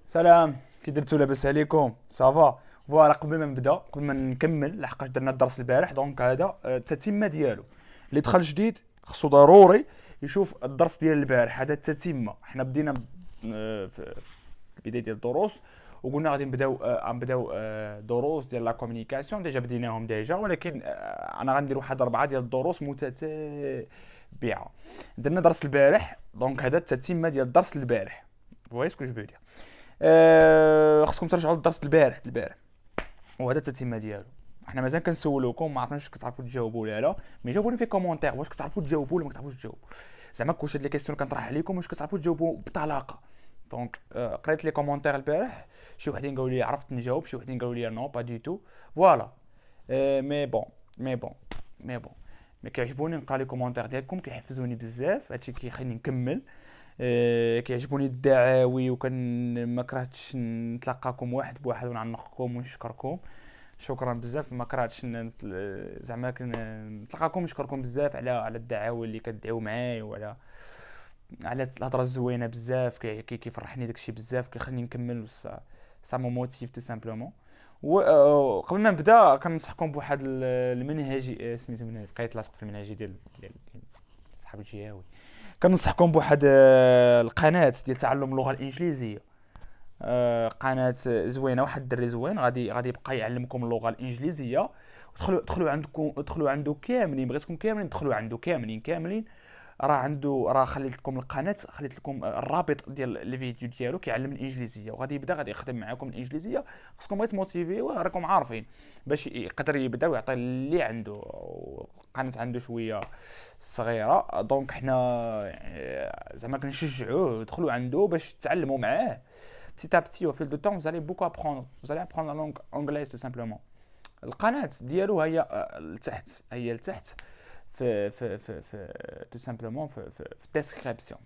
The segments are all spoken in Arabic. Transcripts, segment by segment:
سلام. كي درتو لاباس عليكم صافا؟ فوالا قبل ما نكمل لحقاش درنا الدرس البارح دونك هذا التتمه ديالو. اللي دخل جديد خصو ضروري يشوف الدرس ديال البارح، هذا التتمه. حنا بدينا في البدايه ديال الدروس، وقلنا غادي نبداو دروس ديال لا كومونيكاسيون ديجا بديناهم ديجا، ولكن انا غندير واحد 4 ديال الدروس متتابعه. درنا درس البارح دونك هذا التتمه ديال الدرس البارح. فوايي سكو جو فو دير. خصكم ترجعوا للدرس البارح وهذا التتمه ديالو. احنا مازال كنسولوكم، ما عرفناش كتعرفوا تجاوبوا ولا لا، مي جاوبوني في كومونتير واش كتعرفوا تجاوبوا ولا ما كتعرفوش تجاوبوا. زعما واش هاد لي كيسيون كنطرح عليكم واش كتعرفوا تجاوبوا بطلاقه. دونك قريت لي كومونتير البارح، شي وحدين قالوا لي عرفت نجاوب، شي وحدين قالوا لي نو با دي تو. فوالا. مي بون مي بون مي بون مي كيعجبوني نقرا لي كومونتير ديالكم، كيحفزوني بزاف، هادشي كيخليني نكمل. كيعجبوني الدعاوي، وكان ما كرهتش نتلاقاكم واحد بواحد ونعنقكم ونشكركم. شكرا بزاف. ما كرهتش زعما نتلاقاكم ونشكركم بزاف على الدعاوي اللي كتدعيو معايا، على الهضره الزوينه بزاف. كيفرحني داكشي بزاف، كيخليني نكمل. سا مو موتيف تو سامبلومون. وقبل ما نبدا كننصحكم بواحد المنهج، سميتو منهج، بقيت لاصق في المنهج ديال صحاب الجهاوي. كننصحكم بواحد القناه ديال تعلم اللغه الانجليزيه. قناه زوينه، واحد الدري زوين غادي يبقى يعلمكم اللغه الانجليزيه. دخلوا عندكم، دخلوا عنده كاملين، بغيتكم كاملين دخلوا عنده كاملين. راه خليت لكم القناه، خليت لكم الرابط ديال الفيديو ديالو كيعلم الانجليزيه، غادي يخدم معكم الانجليزيه. خصكم غير تموتيفيو، راكم عارفين، باش يقدر يبدا ويعطي اللي عنده. قناه عنده شويه صغيره، دونك حنا زعما كنشجعوه دخلوا عنده باش تعلموا معاه. petit à petit au fil du temps vous allez beaucoup apprendre, vous allez apprendre la langue anglaise tout simplement. القناه ديالو هي لتحت في تو سامبلومون في الديسكريبسيون،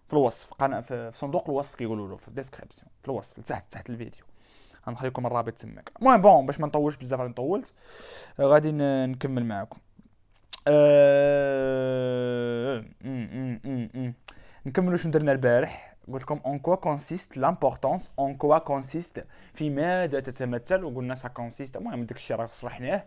في الوصف. قناه في صندوق الوصف كيقولوا له، في الديسكريبسيون، في الوصف تحت الفيديو. غنخلي لكم الرابط تماك. المهم بون باش ما نطولش بزاف، انا طولت. غادي نكمل معكم. نكملوا شنو درنا البارح. قلت لكم اون كوا كونسيست لامبورطونس، اون كوا كونسيست في ماذا تتمثل، وقلنا سا كونسيست. المهم داك الشيء راه شرحناه.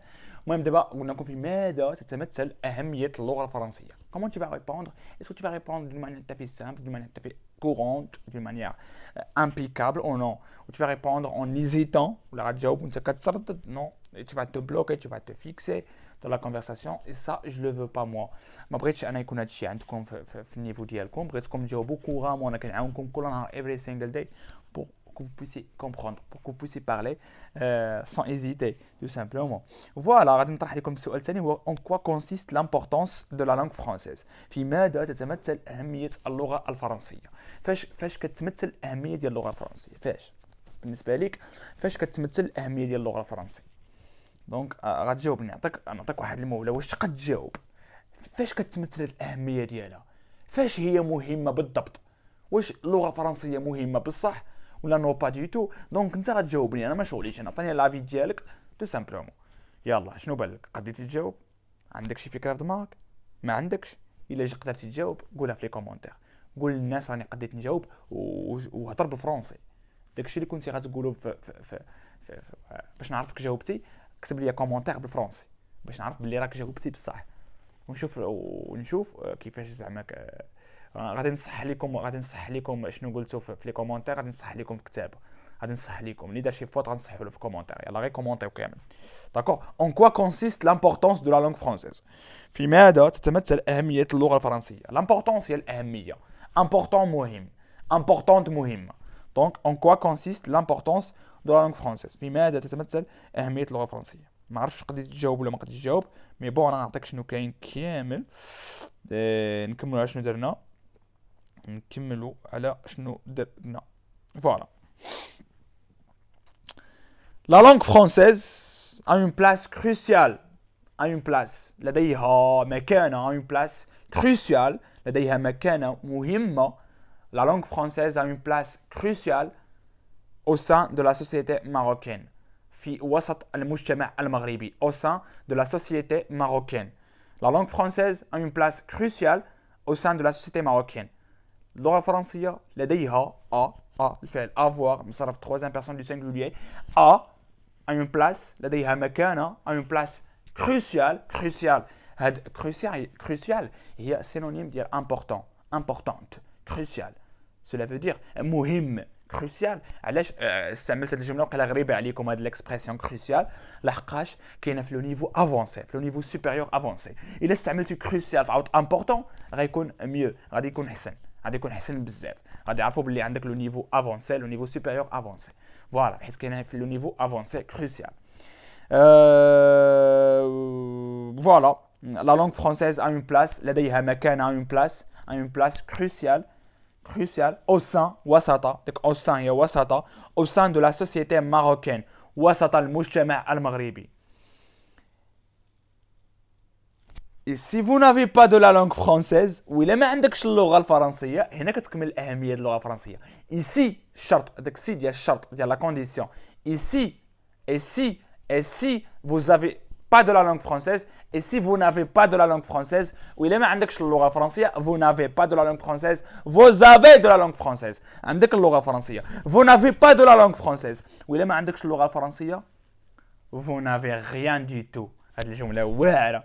المهم دابا قلنا لكم في ماذا تتمثل اهميه اللغه الفرنسيه. كومون tu vas répondre. Est-ce que tu vas répondre d'une manière tout à fait simple, d'une manière tout à fait courante, d'une manière impeccable ou non, ou tu vas répondre en hésitant ولا غتجاوب وانت كتردد؟ non, et tu vas te bloquer, tu vas te fixer dans la conversation, et ça je le veux pas moi. ما بغيتش انا يكون هادشي عندكم في النيفو ديالكم. بغيتكم تجاوبوا كورامون. انا كنعاونكم كل نهار every single day pour que vous puissiez comprendre, pour que vous puissiez parler sans hésiter tout simplement. Voilà, غادي نطرح لكم السؤال الثاني، هو en quoi consiste l'importance de la langue française. في ماذا تتمثل أهمية اللغة الفرنسية. فاش كتمثل أهمية ديال اللغة الفرنسية؟ فاش بالنسبة لك فاش كتمثل الأهمية ديال اللغة الفرنسية؟ دونك غتجاوبني، نعطيك واحد المولى واش تقد تجاوب. فاش كتمثل الأهمية ديالها؟ فاش هي مهمة بالضبط؟ واش اللغة الفرنسية مهمة بصح ولا نو با دي تو؟ دونك انت غتجاوبني، انا ما شغليش، انا عطيني لافي ديالك تو سامبلومون. يلا شنو بالك؟ قديتي تجاوب؟ عندك شي فكره في دماغك؟ ما عندكش؟ الا قدرتي تجاوب قولها في لي كومونتير، قول للناس راني قديت نجاوب، وهضر بالفرنسي. داكشي اللي كنتي غتقولوا باش نعرفك جاوبتي. كتب لي كومونتير بالفرنسي باش نعرف بلي راك جاوبتي بصح، ونشوف كيفاش زعما. غادي نصح لكم شنو قلتو في لي كومونتير، غادي نصح لكم في كتاب، غادي نصح لكم اللي دار شي فوت غنصحوا له في كومونتير. يلا غير كومونتيو كامل. داكور. اون كوا كونسيست لامبورطونس دو لا لونغ فرونسيز. في ماذا تتمثل اهميه اللغه الفرنسيه؟ لامبورطونس هي الاهميه. امبورطون مهم، امبورطونت مهمه. دونك اون كوا كونسيست لامبورطونس دو لا لونغ فرونسيز. في ماذا تتمثل اهميه اللغه الفرنسيه؟ ما عرفتش قدرت تجاوب ولا ما قدرتش تجاوب، مي بون انا نعطيك شنو كاين كامل. نكملوا على شنو درنا. Voilà. La langue française a une place cruciale. لديها مكانة. une place cruciale. لديها مكانة مهمة. La langue française a une place cruciale au sein de la société marocaine. في وسط المجتمع المغربي. Au sein de la société marocaine. La langue française a une place cruciale au sein de la société marocaine. اللغة الفرنسية لديها الفعل avoir مصرف troisième personne du singulier a une place لديها مكانة une place cruciale هاد crucial هي synonyme ديال importante crucial cela veut dire مهم crucial علاش استعملت هاد الجملة وقيلا غريبة عليكم هاد l'expression crucial لحقاش كاينة في لو نيفو افونسي في لو نيفو سوبيريور افونسي الا استعملتي crucial فعاود important غيكون ميو غادي يكون حسن بزاف غادي يعرفوا باللي عندك لو نيفو افونسي لو نيفو سوبيريور افونسي فوالا حيت كاينه في لو نيفو افونسي كروسيال فوالا لا لونغ فرونسيز ا اون بلاس لديها مكانه اون بلاس crucial au sein وسط ديك au sein هي وسط au sein de la société marocaine وسط المجتمع المغربي. Et si vous n'avez pas de la langue française وإلا ما عندكش اللغة الفرنسية هنا كتكمل الأهمية ديال اللغة الفرنسية. Ici الشرط داك السي ديال الشرط ديال لا كونديسيون. Ici et si vous avez pas de la langue française et si vous n'avez pas de la langue française وإلا ما عندكش اللغة الفرنسية vous n'avez pas de la langue française vous avez de la langue française عندك اللغة الفرنسية vous n'avez pas de la langue française وإلا ما عندكش اللغة الفرنسية vous n'avez rien du tout. هاد الجملة واعرة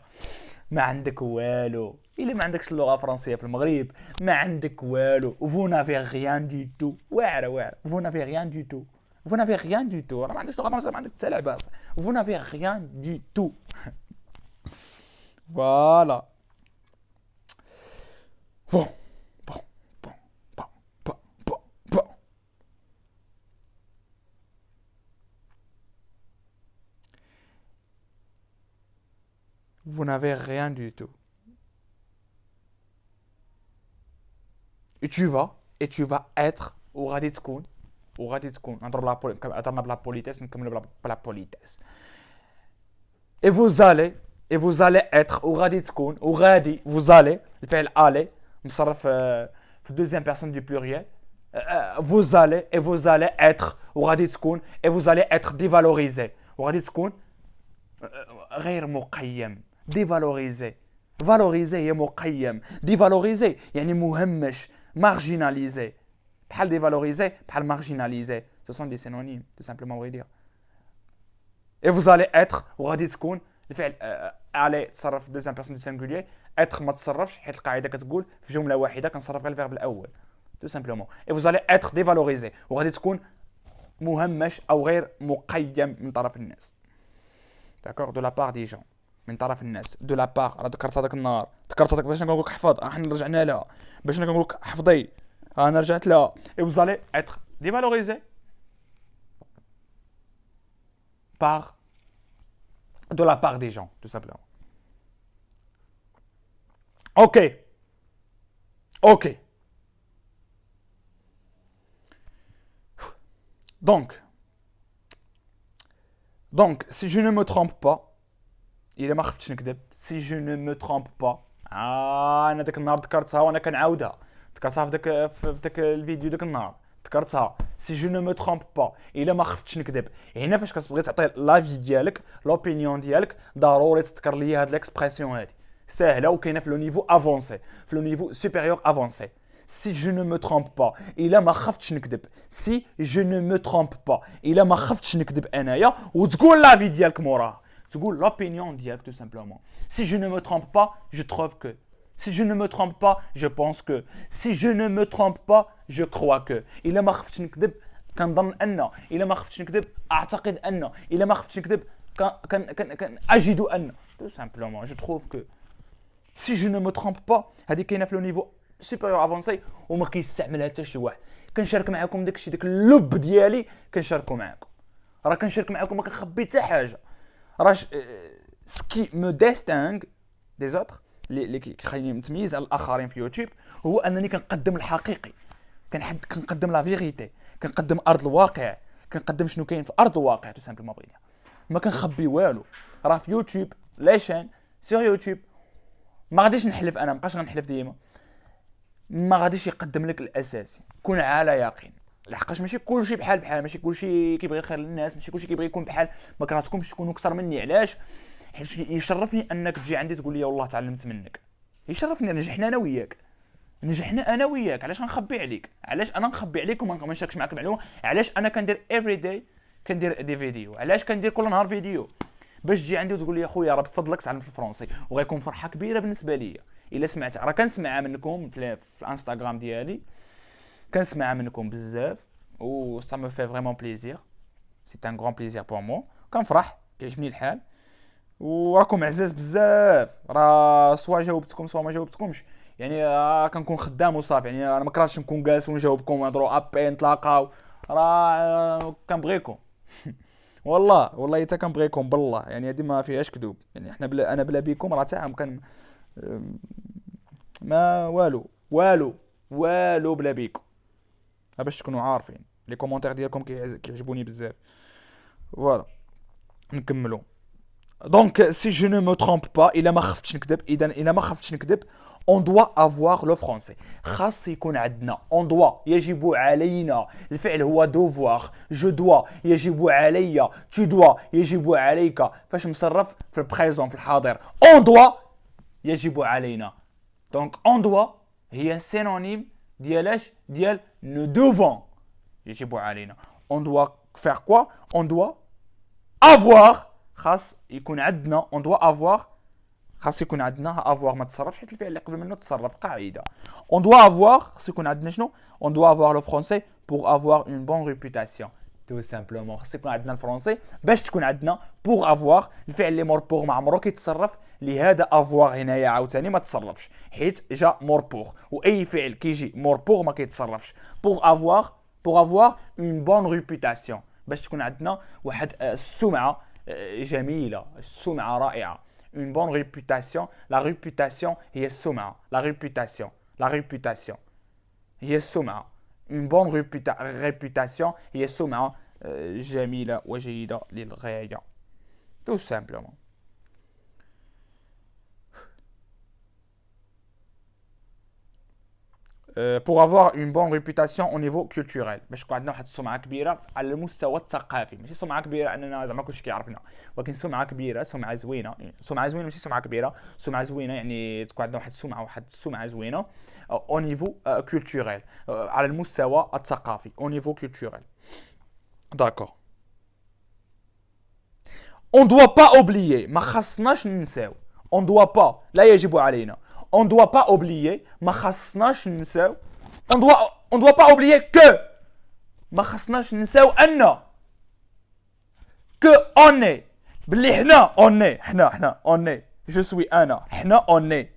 ما عندك والو إلا ما عندكش اللغة الفرنسية في المغرب ما عندك والو vous n'avez rien du tout واعرة vous n'avez rien du tout vous n'avez rien du tout راه ما عندكش لغة فرنسية ما عندك حتى لعبة vous n'avez rien du tout. Voilà. Bon. Vous n'avez rien du tout. Et tu vas être وغادي تكون نهضروا بلا politesse نكملوا بلا politesse. Et vous allez être وغادي تكون وغادي vous allez الفعل aller مصرف في deuxième personne du pluriel. Vous allez être وغادي تكون et vous allez être dévalorisé وغادي تكون غير مقيم. dévalorisé valoriser هي مقيم dévalorisé يعني مهمش marginalisé بحال dévalorisé بحال marginalisé ce sont des synonymes tout simplement on va dire. et vous allez être وغادي تكون الفعل aller تصرف في deuxième personne du singulier être ما تصرفش حيت القاعده كتقول في جمله واحده كنصرف غير الفيرب الاول tout simplement. et vous allez être dévalorisé وغادي تكون مهمش او غير مقيم من طرف الناس. d'accord de la part des gens من طرف الناس de la part راه ذكرت هذاك النهار باش نقول لك احفظ احنا رجعنا لها باش نقول لك حفظي انا رجعت لها. et vous allez être dévalorisé par de la part des gens tout simplement. ok donc si je ne me trompe pas إلا ما خفتش نكذب si je ne me trompe pas انا داك النهار ذكرتها وانا كنعاودها ذكرتها في داك الفيديو داك النهار ذكرتها si je ne me trompe pas إلا ما خفتش نكذب. هنا فاش كتبغي تعطي لافي ديالك لوبينيون ديالك ضروري تذكر لي هاد ليكسبرسيون هادي ساهله وكاينه في لو نيفو افونسي في لو نيفو سوبيريور افونسي. si je ne me trompe pas إلا ما خفتش نكذب si je ne me trompe pas إلا ما خفتش نكذب انايا وتقول لافي ديالك موراها تقول l'opinion ديالك tout simplement. si je ne me trompe pas je trouve que si je ne me trompe pas je pense que si je ne me trompe pas je crois que إلا ما خفتش نكذب كنظن ان إلا ما خفتش نكذب اعتقد ان إلا ما خفتش نكذب كان اجد ان tout simplement je trouve que si je ne me trompe pas هذه كاينه في لو نيفو سوبيريور افونسي وما كيستعملها حتى شي واحد. كنشارك معكم داكشي داك اللب ديالي كنشاركو معكم راه كنشارك معكم ما كنخبي حتى حاجه راه سكي مو ديستانغ دي زوتر اللي كيخليني متميز على الاخرين في يوتيوب هو انني كنقدم الحقيقي كنقدم لا فيغيتي كنقدم ارض الواقع كنقدم شنو كاين في ارض الواقع تو سامبلومون بغيتها ما كنخبي والو. راه في يوتيوب لاشين سور يوتيوب ما غاديش نحلف انا مابقاش غنحلف ديما ما غاديش يقدم لك الاساسي كون على يقين لحقاش ماشي كلشي بحال ماشي كلشي كيبغي الخير للناس ماشي كلشي كيبغي يكون بحال ما كرهتكمش تكونوا اكثر مني. علاش؟ حيت يشرفني انك تجي عندي تقول لي والله تعلمت منك يشرفني نجحنا انا وياك نجحنا انا وياك. علاش غنخبي عليك؟ علاش انا نخبي عليك وما نشاركش معاك المعلومه؟ علاش انا كندير افري داي كندير دي فيديو؟ علاش كندير كل نهار فيديو؟ باش تجي عندي وتقول لي اخويا راه بفضلك تعلمت الفرنسي، وغيكون فرحه كبيره بالنسبه ليا الا سمعت. راه كنسمعها منكم في الانستغرام ديالي، كنسمعها منكم بزاف، و سا مو في فريمون بليزير، سي ان غران بليزير بور مو. كنفرح، كيعجبني الحال، وراكم عزاز بزاف. راه سوا جاوبتكم سوا ما جاوبتكمش، يعني كنكون خدام وصافي. يعني انا ما كرهتش نكون جالس ونجاوبكم ونهضروا ابي نتلاقاو. راه كنبغيكم والله حتى كنبغيكم بالله. يعني هذه ما فيهاش كذوب. يعني احنا انا بلا بيكم راه تاع كان ما والو بلا بيكم. باش تكونوا عارفين لي كومونتير ديالكم كيعجبوني بزاف. فوالا نكملوا. دونك سي جو نو مو ترومب با، الا ما خفتش نكذب، الا ما خفتش نكذب، اون دوا افوار لو فرونسي. خاص يكون عندنا اون دوا، يجب علينا. الفعل هو دوفوار. جو دوا يجب علي، تو دوا يجب عليك. فاش مصرف في البريزون في الحاضر، اون دوا يجب علينا. دونك اون دوا هي سينونيم ديالاش؟ ديال نو دوفون. يجب علينا. اون دوا فير كوا؟ اون دوا افوار. خاص يكون عندنا اون دوا افوار. خاص يكون عندنا افوار ما تصرفش، حيت الفعل اللي قبل منه تصرف، قاعده. اون دوا افوار خاص يكون عندنا شنو؟ اون دوا افوار لو فرونسي بور افوار اون بون ريبوتاسيون. تو سامبلومون خاص يكون عندنا الفرونسي باش تكون عندنا بور افوار. الفعل اللي مور بور ما عمرو كيتصرف، لهذا افوار هنايا عاوتاني ما تصرفش حيت جا مور بور. واي فعل كيجي مور بور ما كيتصرفش. بور افوار اون بون ريبوتاسيون، باش تكون عندنا واحد السمعه جميله، السمعه رائعه. une bonne réputation. La réputation هي السمعة. La réputation هي السمعة. une bonne réputation هي السمعة جميلة وجيدة للغاية. tout simplement. pour avoir une bonne réputation au niveau culturel، باش يكون عندنا واحد السمعه كبيره على المستوى الثقافي. ماشي سمعه كبيره اننا زعما كلشي كيعرفنا، ولكن سمعه كبيره، سمعه زوينه. سمعه زوينه ماشي سمعه كبيره، سمعه زوينه يعني تكون عندنا واحد السمعه زوينه au niveau culturel، على المستوى الثقافي au niveau culturel. d'accord. on doit pas oublier، ما خصناش ننساو. on doit pas لا يجب علينا. on doit pas oublier، ما خصناش ننساو. on doit pas oublier que، ما خصناش ننساو ان، que on est، بلي حنا on est، حنا on est، je suis انا، حنا on est،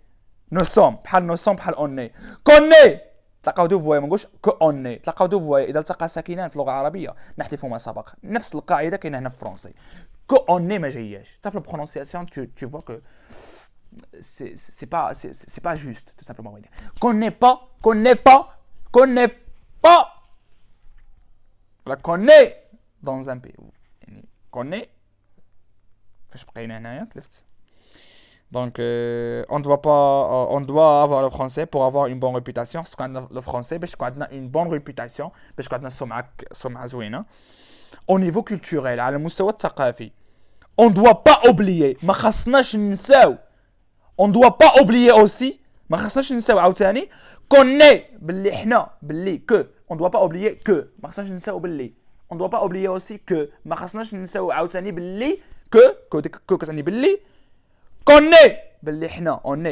nous sommes بحال nous sommes بحال on est. qu'on est تلقاو دو فواي، ما نقولش que on est. تلقاو دو فواي اذا التقى ساكنان في اللغه العربيه نحذف ما سبق. نفس القاعده كاينه هنا في الفرنسي. que on est ما جاياش. حتى في البرونونسياسيون tu vois que c'est pas juste, tout simplement. Qu'on n'est pas la connaît dans un pays. Connaît فاش بقينا هنايا تلفت. Donc on doit avoir le français pour avoir une bonne réputation. C'est qu'on a le français باش تكون عندنا une bonne réputation، باش تكون عندنا سمعة زوينة au niveau culturel، على المستوى الثقافي. on doit pas oublier، ما خصناش ننساو. on doit pas oublier aussi، ما خصناش ننساو عاوتاني كوني باللي حنا، باللي que. on doit pas oublier que، ما خصناش ننساو باللي. on doit pas oublier aussi que، ما خصناش ننساو عاوتاني باللي que كتعني باللي كوني، باللي حنا on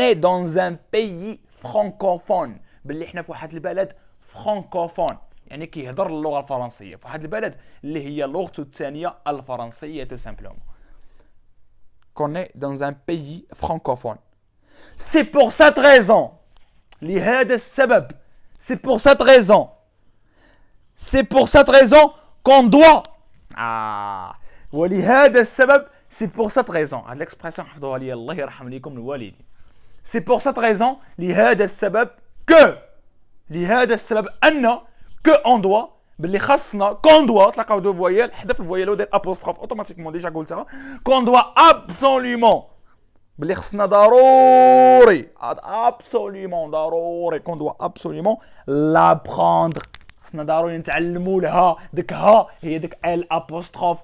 est dans un pays francophone، باللي حنا في واحد البلد francophone، يعني كيهضر اللغه الفرنسيه في واحد البلد اللي هي لغته الثانيه الفرنسيه tout simplement. qu'on est dans un pays francophone. C'est pour cette raison، لهذا السبب، c'est pour cette raison qu'on doit ولهذا السبب c'est pour cette raison. هاد l'expression حفظوها لي الله يرحم ليكم الوالدين. c'est pour cette raison، لهذا السبب لهذا السبب ان que on doit، باللي خاصنا كون دوا. تلقاو دو فويال، حذف الفويال ودير ابوستروف اوتوماتيكمون. ديجا قلتها كون دوا ابسوليومون، باللي خصنا ضروري، ابسوليومون ضروري. كون دوا ابسوليومون لابروندر، خصنا ضروري نتعلموا لها. ديك ها هي ديك ال ابوستروف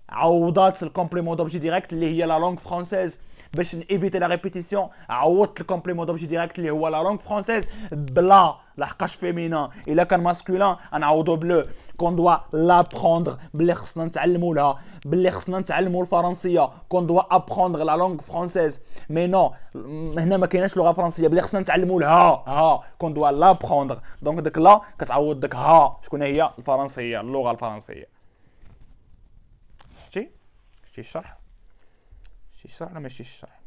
عوضات الكومبليمون دوبجي ديريكت اللي هي لا لونغ فرونسيز باش نيفيتي لا ريبيتيسيون. عوضت الكومبليمون دوبجي ديريكت اللي هو لا لونغ فرونسيز بلا لحقاش فيمينا. الا كان ماسكولين نعوضو بلو كون دوا لابروندر باللي خصنا نتعلموا لها، باللي خصنا نتعلموا الفرنسيه كون دوا ابروندر لا لونغ فرونسيز. مي نو هنا ما كايناش لغه فرنسيه باللي خصنا نتعلموا لها ها كون دوا لابروندر. دونك داك لا كتعوض داك ها شكون هي الفرنسيه اللغه الفرنسيه. شتي الشرح؟ شتي الشرح ولا ماشي الشرح؟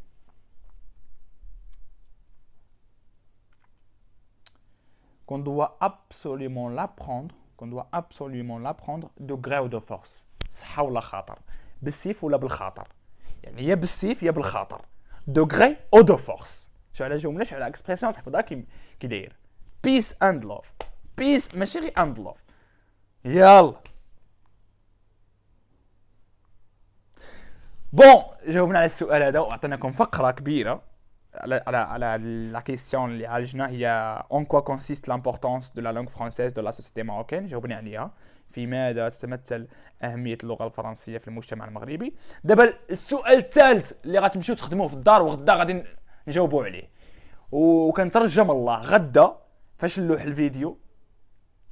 qu'on doit absolument l'apprendre, de gré ou de force. صح ولا خاطر؟ بالسيف ولا بالخاطر؟ يعني يا بالسيف يا بالخاطر. de gré ou de force. شو على جملة شو على اكسبرسيون تحفظها كي داير. peace and love. peace ماشي غير and love. يلا. بون جاوبنا على السؤال هذا وعطيناكم فقرة كبيرة على la question اللي عالجنا هي en quoi consiste l'importance de la langue française de la société marocaine. جاوبنا عليها في ماذا تتمثل أهمية اللغة الفرنسية في المجتمع المغربي. دابا السؤال الثالث اللي غتمشيو تخدموه في الدار وغدا غادي نجاوبوا عليه وكنترجم الله غدا فاش نلوح الفيديو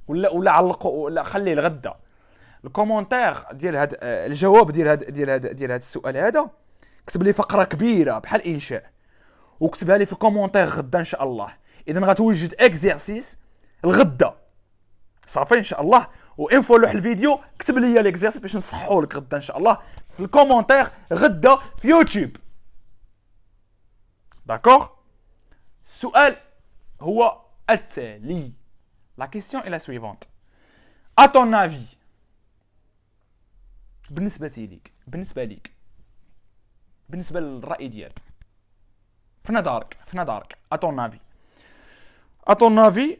ولا علقوا ولا خليه لغدا الكومونتير ديال هاد الجواب ديال هاد السؤال هذا. كتب لي فقره كبيره بحال انشاء وكتبها لي في الكومونتير غدا ان شاء الله. اذا غتوجد اكزيرسيس الغدا صافي ان شاء الله. وانفو لوح الفيديو كتب لي الاكزيرسيس باش نصححو لك غدا ان شاء الله في الكومونتير غدا في يوتيوب. داكوغ. السؤال هو التالي. لا كيسيون اي لا سويفونت. ا طون افي بالنسبه ليك بالنسبه للراي ديالك في نظرك à ton avis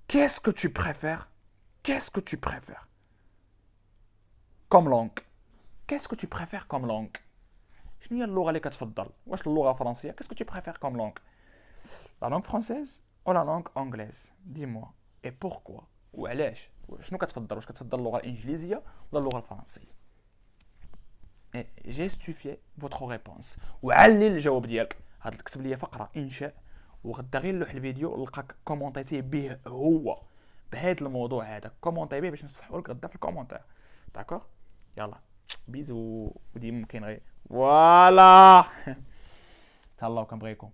qu'est-ce que tu préfères comme langue شنو هي اللغه اللي كتفضل؟ واش اللغه الفرنسيه qu'est-ce que tu préfères comme langue la langue française ou la langue anglaise dis-moi et pourquoi وعلاش شنو كتفضل؟ واش كتفضل اللغه الانجليزيه ولا اللغه الفرنسيه؟ جيستيفيي فوتر ريبونس وعلي الجواب ديالك. هاد كتب لي فقره انشاء وغدا غير نلوح الفيديو نلقاك كومونتيتيه به هو بهذا الموضوع هذا كومونتي به باش نصححو لك غدا في الكومونتير. داكوغ يلا بيزو وديما كاين غير فوالا تهلاو كنبغيكم.